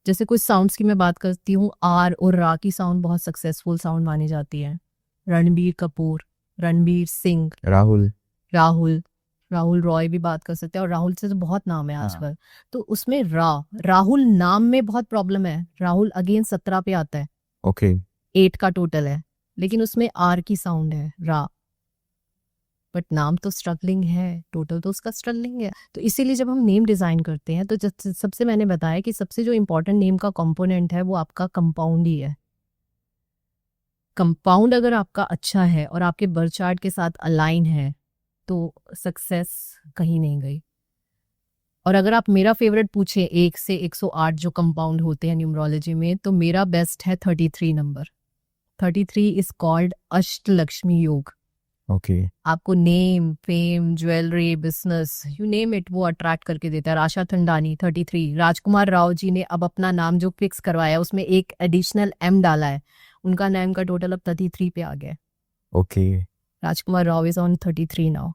Speaker 2: जैसे कुछ साउंड्स की मैं बात करती हूँ, आर और रा की साउंड बहुत सक्सेसफुल साउंड मानी जाती है। रणबीर कपूर, रणबीर सिंह,
Speaker 1: राहुल,
Speaker 2: राहुल रॉय भी बात कर सकते हैं, और राहुल से तो बहुत नाम है
Speaker 1: हाँ।
Speaker 2: आजकल। तो उसमें राहुल नाम में बहुत प्रॉब्लम है। राहुल अगेन 17 पे आता है,
Speaker 1: ओके
Speaker 2: 8 का टोटल है, लेकिन उसमें आर की साउंड है, रा। बट नाम तो स्ट्रगलिंग है, टोटल तो उसका स्ट्रगलिंग है। तो इसीलिए जब हम नेम डिजाइन करते हैं तो सबसे मैंने बताया कि सबसे जो इम्पोर्टेंट नेम का कंपोनेंट है वो आपका कंपाउंड ही है। कंपाउंड अगर आपका अच्छा है और आपके बर्थ चार्ट के साथ अलाइन है तो सक्सेस कहीं नहीं गई। और अगर आप मेरा फेवरेट पूछे 1 से 108 जो कंपाउंड होते हैं न्यूमरोलॉजी में, तो मेरा बेस्ट है 33 नंबर। 33 इज कॉल्ड अष्टलक्ष्मी योग।
Speaker 1: ओके
Speaker 2: आपको name, fame, jewellery, business, you name it, वो अट्रैक्ट करके देता है। राशा थंडानी 33। राजकुमार राव जी ने अब अपना नाम जो फिक्स करवाया उसमें एक एडिशनल एम डाला है, उनका नेम का टोटल अब 33 पे आ गया है।
Speaker 1: Okay
Speaker 2: Rajkumar Rao is on 33 now.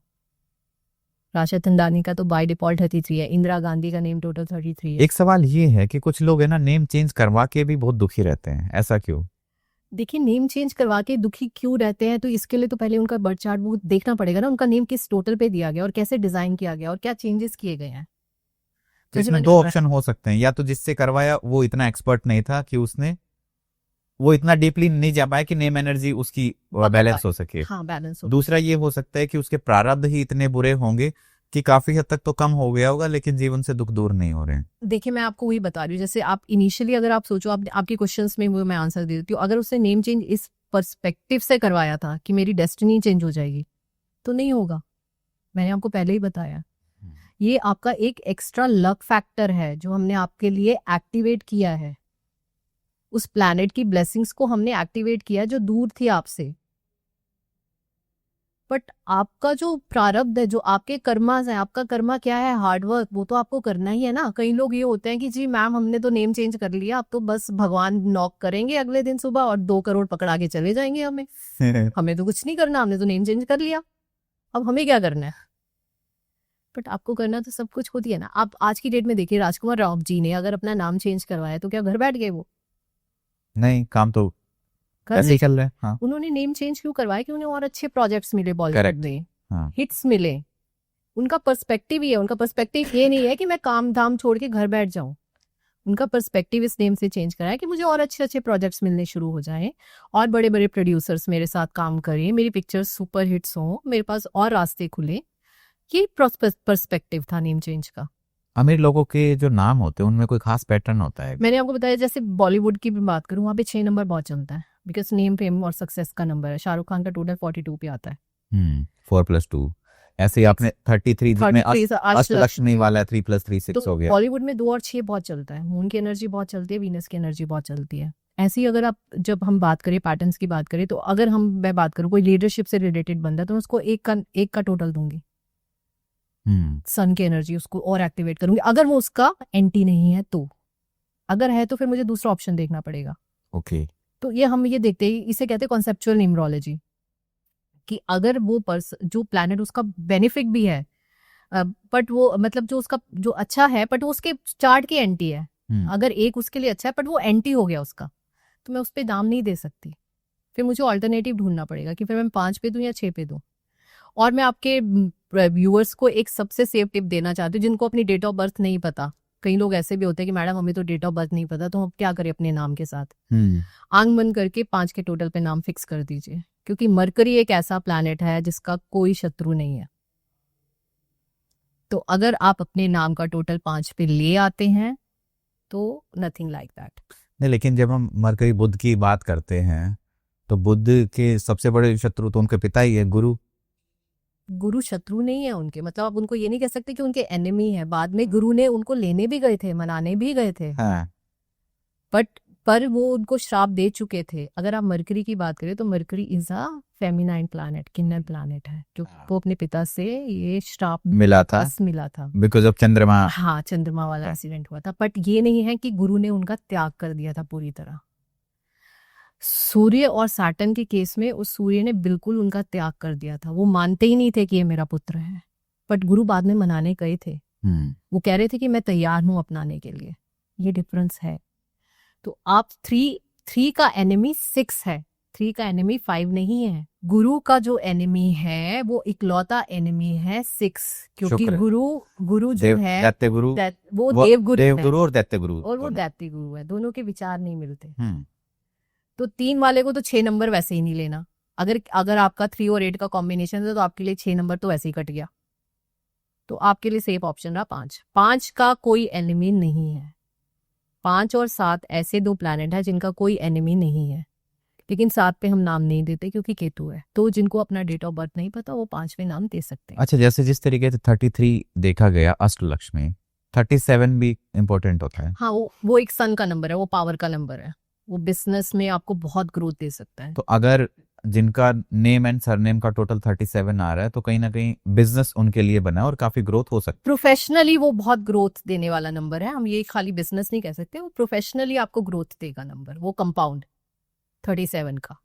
Speaker 2: Rasha Thadani का तो बाय डिफॉल्ट 33 है। इंदिरा गांधी का नेम टोटल 33 है।
Speaker 1: एक सवाल ये है कि कुछ लोग है ना नेम चेंज करवा के भी बहुत दुखी रहते हैं, ऐसा क्यों?
Speaker 2: देखिए, नेम चेंज करवा के दुखी क्यों रहते हैं, तो इसके लिए तो पहले उनका बर्थ चार्ट वो देखना पड़ेगा ना, उनका नेम किस टोटल पे दिया गया और कैसे डिजाइन किया गया और क्या चेंजेस किए गए हैं।
Speaker 1: तो इसमें दो ऑप्शन हो सकते हैं, या तो जिससे करवाया वो इतना एक्सपर्ट नहीं था कि उसने वो इतना डीपली नहीं जा पाया कि नेम एनर्जी उसकी बैलेंस हो सके।
Speaker 2: हाँ, बैलेंस हो।
Speaker 1: दूसरा ये हो सकता है कि उसके प्रारब्ध ही इतने बुरे होंगे कि काफी हद तक तो कम हो गया होगा, लेकिन जीवन से दुख दूर नहीं हो रहे हैं।
Speaker 2: देखिए, मैं आपको वही बता रही हूँ, जैसे आप इनिशियली अगर आप सोचो, आपके क्वेश्चंस में वो मैं आंसर दे देती हूँ। अगर उसने नेम चेंज इस पर्सपेक्टिव से करवाया था कि मेरी डेस्टिनी चेंज हो जाएगी, तो नहीं होगा। मैंने आपको पहले ही बताया, ये आपका एक एक्स्ट्रा लक फैक्टर है जो हमने आपके लिए एक्टिवेट किया है। उस प्लैनेट की ब्लेसिंग्स को हमने एक्टिवेट किया जो दूर थी आपसे। बट आपका जो प्रारब्ध है, जो आपके कर्मास है, आपका कर्मा क्या है, हार्डवर्क, वो तो आपको करना ही है ना। कई लोग ये होते हैं कि जी मैम हमने तो नेम चेंज कर लिया, अब तो बस भगवान नॉक करेंगे अगले दिन सुबह और 2 करोड़ पकड़ा के चले जाएंगे हमें। हमें तो कुछ नहीं करना, हमने तो नेम चेंज कर लिया, अब हमें क्या करना है। बट आपको करना तो सब कुछ होती है ना। आप आज की डेट में देखिए, राजकुमार राव जी ने अगर अपना नाम चेंज करवाया तो क्या घर बैठ गए वो?
Speaker 1: नहीं, काम तो
Speaker 2: कर
Speaker 1: ऐसे ही चल रहा है। हाँ
Speaker 2: उन्होंने नेम चेंज क्यों करवाया कि उन्हें और अच्छे प्रोजेक्ट्स मिले बॉलीवुड
Speaker 1: Correct.
Speaker 2: में,
Speaker 1: हाँ
Speaker 2: हिट्स मिले। उनका पर्सपेक्टिव ही है, उनका पर्सपेक्टिव ये नहीं है कि मैं काम धाम छोड़ के घर बैठ जाऊं। उनका पर्सपेक्टिव इस नेम से चेंज करा है कि मुझे और अच्छे अच्छे प्रोजेक्ट्स मिलने शुरू हो जाएं और बड़े बड़े प्रोड्यूसर्स मेरे साथ काम करें, मेरी पिक्चर्स सुपर हिट्स हों, मेरे पास और रास्ते खुले। ये पर्सपेक्टिव था नेम चेंज का।
Speaker 1: अमीर लोगों के जो नाम होते हैं उनमें कोई खास पैटर्न होता है?
Speaker 2: मैंने आपको बताया, जैसे बॉलीवुड की भी बात करूं, वहाँ पे 6 नंबर बहुत चलता है, बिकॉज नेम, फेम और सक्सेस का नंबर है। शाहरुख खान का टोटल 42 पे आता है।
Speaker 1: 4+2 ऐसे ही आपने 33 जिसमें
Speaker 2: 33 से
Speaker 1: अष्टलक्ष्मी वाला है, 3+3 6
Speaker 2: तो
Speaker 1: हो गया।
Speaker 2: बॉलीवुड में 2 और 6 बहुत चलता है। मून की एनर्जी बहुत चलती है, वीनस की एनर्जी बहुत चलती है। ऐसे ही अगर आप, जब हम बात करें पैटर्न्स की बात करें, तो अगर मैं बात करूं कोई लीडरशिप से रिलेटेड बंदा, तो मैं उसको एक का टोटल दूंगी। सन की एनर्जी उसको और एक्टिवेट करूंगी, अगर वो उसका एंटी नहीं है तो। अगर है तो फिर मुझे दूसरा ऑप्शन देखना पड़ेगा।
Speaker 1: ओके
Speaker 2: तो ये हम ये देखते हैं, इसे कहते हैं कॉन्सेप्चुअल न्यूमरोलॉजी, कि अगर वो जो प्लैनेट उसका बेनिफिक भी है, बट वो मतलब जो उसका जो अच्छा है, बट वो उसके चार्ट की एंटी है। अगर एक उसके लिए अच्छा है बट वो एंटी हो गया उसका, तो मैं उस पर दाम नहीं दे सकती। फिर मुझे ऑल्टरनेटिव ढूंढना पड़ेगा कि फिर मैं 5 पे दूं या 6 पे दूं। और मैं आपके व्यूअर्स को एक सबसे सेफ टिप देना चाहती हूँ, जिनको अपनी डेट ऑफ बर्थ नहीं पता। कई लोग ऐसे भी होते हैं कि मैडम हमें तो डेट ऑफ बर्थ नहीं पता, तो हम क्या करें अपने नाम के साथ। आंख बंद करके 5 के टोटल पे नाम फिक्स कर दीजिए, क्योंकि मरकरी एक ऐसा प्लैनेट है जिसका कोई शत्रु नहीं है। तो अगर आप अपने नाम का टोटल 5 पे ले आते हैं तो नथिंग लाइक दैट।
Speaker 1: नहीं, लेकिन जब हम मरकरी बुध की बात करते हैं तो बुध के सबसे बड़े शत्रु तो उनके पिता ही है, गुरु।
Speaker 2: गुरु शत्रु नहीं है उनके, मतलब आप उनको ये नहीं कह सकते कि उनके एनिमी है। बाद में गुरु ने उनको लेने भी गए थे, मनाने भी गए थे।
Speaker 1: हाँ।
Speaker 2: पर वो उनको श्राप दे चुके थे। अगर आप मरकरी की बात करें तो Mercury is a feminine planet, किन्नर प्लैनेट है, जो वो अपने पिता से ये श्राप
Speaker 1: मिला था बिकॉज ऑफ चंद्रमा।
Speaker 2: हाँ, चंद्रमा वाला एक्सीडेंट हुआ था। बट ये नहीं है कि गुरु ने उनका त्याग कर दिया था पूरी तरह। सूर्य और सैटर्न के केस में उस सूर्य ने बिल्कुल उनका त्याग कर दिया था। वो मानते ही नहीं थे कि ये मेरा पुत्र है। बट गुरु बाद में मनाने गए थे। वो कह रहे थे कि मैं तैयार हूं अपनाने के लिए। ये डिफरेंस है। तो आप 3 का एनिमी 6 है। 3 का एनिमी 5 नहीं है। गुरु का जो एनिमी है वो इकलौता एनिमी है 6, क्योंकि
Speaker 1: शुक्र।
Speaker 2: गुरु जो है
Speaker 1: दैत्य गुरु,
Speaker 2: वो देवगुरु है
Speaker 1: देवगुरु और दैत्य गुरु,
Speaker 2: और वो दैत्य गुरु है, दोनों के विचार नहीं मिलते।
Speaker 1: हम्म,
Speaker 2: तो 3 वाले को तो 6 नंबर वैसे ही नहीं लेना। अगर आपका 3 और 8 का कॉम्बिनेशन है तो आपके लिए 6 नंबर तो वैसे ही कट गया। तो आपके लिए सेफ ऑप्शन रहा 5। 5 का कोई एनिमी नहीं है। 5 और 7 ऐसे 2 प्लैनेट है जिनका कोई एनिमी नहीं है, लेकिन 7 पे हम नाम नहीं देते क्योंकि केतु है। तो जिनको अपना डेट ऑफ बर्थ नहीं पता वो 5वें नाम दे सकते हैं।
Speaker 1: अच्छा, जैसे जिस तरीके से 33 देखा गया अष्टलक्ष्मी, 37 भी इम्पोर्टेंट होता है।
Speaker 2: हाँ, वो एक सन का नंबर है, वो पावर का नंबर है, वो बिजनेस में आपको बहुत ग्रोथ दे सकता है।
Speaker 1: तो अगर जिनका नेम एंड सरनेम का टोटल 37 आ रहा है तो कहीं ना कहीं बिजनेस उनके लिए बना है और काफी ग्रोथ हो सकती है।
Speaker 2: प्रोफेशनली वो बहुत ग्रोथ देने वाला नंबर है। हम ये खाली बिजनेस नहीं कह सकते, वो प्रोफेशनली आपको ग्रोथ देगा नंबर, वो कंपाउंड 37 का।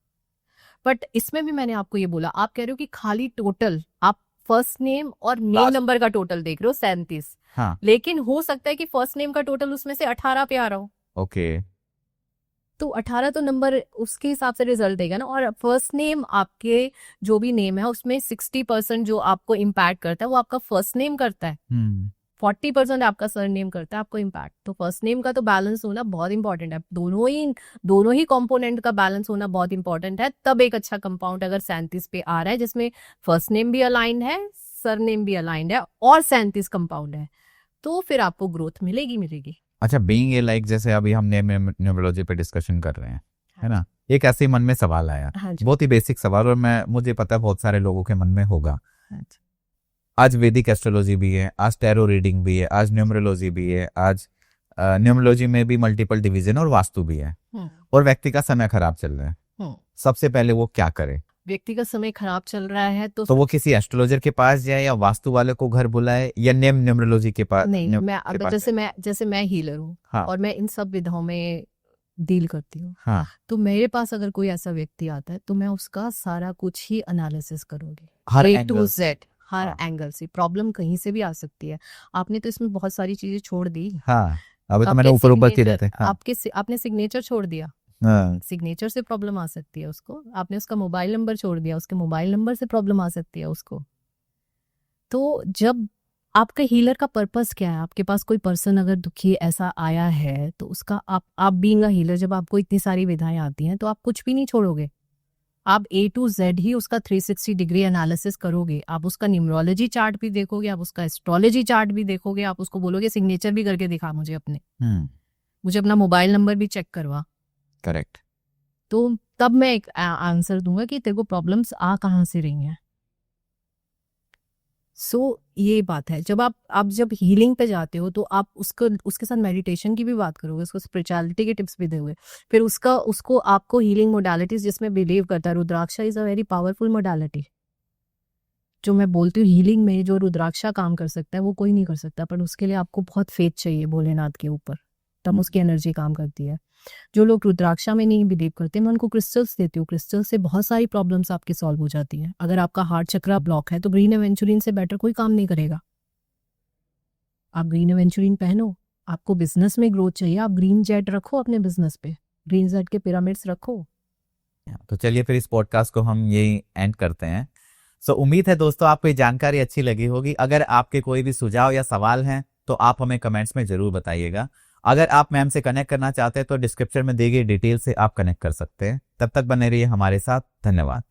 Speaker 2: बट इसमें भी मैंने आपको ये बोला, आप कह रहे हो कि खाली टोटल आप फर्स्ट नेम और नेम नंबर का टोटल देख रहे हो 37।
Speaker 1: हाँ,
Speaker 2: लेकिन हो सकता है कि फर्स्ट नेम का टोटल उसमें से 18 पे आ रहा हो।
Speaker 1: ओके।
Speaker 2: तो 18 तो नंबर उसके हिसाब से रिजल्ट देगा ना। और फर्स्ट नेम आपके जो भी नेम है उसमें 60% जो आपको इम्पैक्ट करता है वो आपका फर्स्ट नेम करता है, 40% आपका सर नेम करता है आपको इम्पैक्ट। तो फर्स्ट नेम का तो बैलेंस होना बहुत इंपॉर्टेंट है। दोनों ही कंपोनेंट का बैलेंस होना बहुत इंपॉर्टेंट है। तब एक अच्छा कंपाउंड अगर 37 पे आ रहा है जिसमें फर्स्ट नेम भी अलाइंड है, सर नेम भी अलाइंड है और 37 कंपाउंड है, तो फिर आपको ग्रोथ मिलेगी।
Speaker 1: अच्छा, बीइंग ए लाइक जैसे अभी हम न्यूमरोलॉजी पे डिस्कशन कर रहे हैं, है ना, एक ऐसे ही मन में सवाल आया, बहुत ही बेसिक सवाल, और मुझे पता है बहुत सारे लोगों के मन में होगा। आज वैदिक एस्ट्रोलॉजी भी है, आज टैरो रीडिंग भी है, आज न्यूमरोलॉजी भी है, आज न्यूमरोलॉजी में भी मल्टीपल डिवीजन और वास्तु भी है, और व्यक्ति का समय खराब चल रहा है। सबसे पहले वो क्या करे?
Speaker 2: व्यक्ति का समय खराब चल रहा है तो
Speaker 1: वो किसी एस्ट्रोलॉजर के पास जाए या वास्तु वाले को घर बुलाए या न्यूमरोलॉजी के पास?
Speaker 2: नहीं, जैसे मैं हीलर हूँ, हाँ, और मैं इन सब विधाओं में डील करती हूँ, हाँ, तो मेरे पास अगर कोई ऐसा व्यक्ति आता है तो मैं उसका सारा कुछ ही एनालिसिस करूंगी, हर A to Z, her angle से। प्रॉब्लम कहीं से भी आ सकती है। आपने तो इसमें बहुत सारी चीजें छोड़ दी।
Speaker 1: हाँ, अभी तो मैंने ऊपर की रहते। हाँ,
Speaker 2: आपने सिग्नेचर छोड़ दिया, सिग्नेचर से प्रॉब्लम आ सकती है उसको। आपने उसका मोबाइल नंबर छोड़ दिया, उसके मोबाइल नंबर से प्रॉब्लम आ सकती है उसको। तो जब आपका हीलर का पर्पस क्या है? आपके पास कोई पर्सन अगर दुखी ऐसा आया है तो उसका आप बीइंग अ हीलर, जब आपको इतनी सारी विधाएं आती हैं तो आप कुछ भी नहीं छोड़ोगे। आप A to Z ही उसका 360 डिग्री एनालिसिस करोगे। आप उसका न्यूमरोलॉजी चार्ट भी देखोगे, आप उसका एस्ट्रोलॉजी चार्ट भी देखोगे, आप उसको बोलोगे सिग्नेचर भी करके दिखा मुझे अपने, मुझे अपना मोबाइल नंबर भी चेक करवा।
Speaker 1: करेक्ट।
Speaker 2: तो तब मैं एक आंसर दूंगा कि तेरे को प्रॉब्लम्स आ कहाँ से रही हैं। ये बात है। जब आप जब हीलिंग पे जाते हो तो आप उसके साथ मेडिटेशन की भी बात करोगे, उसको स्पिरिचुअलिटी के टिप्स भी दोगे। फिर उसको आपको हीलिंग मोडालिटीज जिसमें बिलीव करता है, rudraksha is a very powerful modality. जो मैं बोलती हूँ हीलिंग में जो रुद्राक्षा काम कर सकता है वो कोई नहीं कर सकता, पर उसके लिए आपको बहुत फेथ चाहिए भोलेनाथ के ऊपर, तब उसकी एनर्जी काम करती है। जो लोग रुद्राक्षा में नहीं बिलीव करते, मैं उनको क्रिस्टल्स देती हूँ। क्रिस्टल से बहुत सारी प्रॉब्लम्स आपकी सॉल्व हो जाती हैं। अगर आपका हार्ट चक्रा ब्लॉक है तो ग्रीन एवेंचुरिन से बेटर कोई काम नहीं करेगा। आप ग्रीन एवेंचुरिन पहनो। आपको बिजनेस में ग्रोथ चाहिए, आप ग्रीन जेट रखो अपने बिजनेस पे, ग्रीन जेट के पिरामिड्स रखो।
Speaker 1: तो चलिए फिर इस पॉडकास्ट को हम यही एंड करते हैं। उम्मीद है दोस्तों आपको ये जानकारी अच्छी लगी होगी। अगर आपके कोई भी सुझाव या सवाल हैं तो आप हमें कमेंट्स में जरूर बताइएगा। अगर आप मैम से कनेक्ट करना चाहते हैं तो डिस्क्रिप्शन में दी गई डिटेल से आप कनेक्ट कर सकते हैं। तब तक बने रहिए हमारे साथ। धन्यवाद।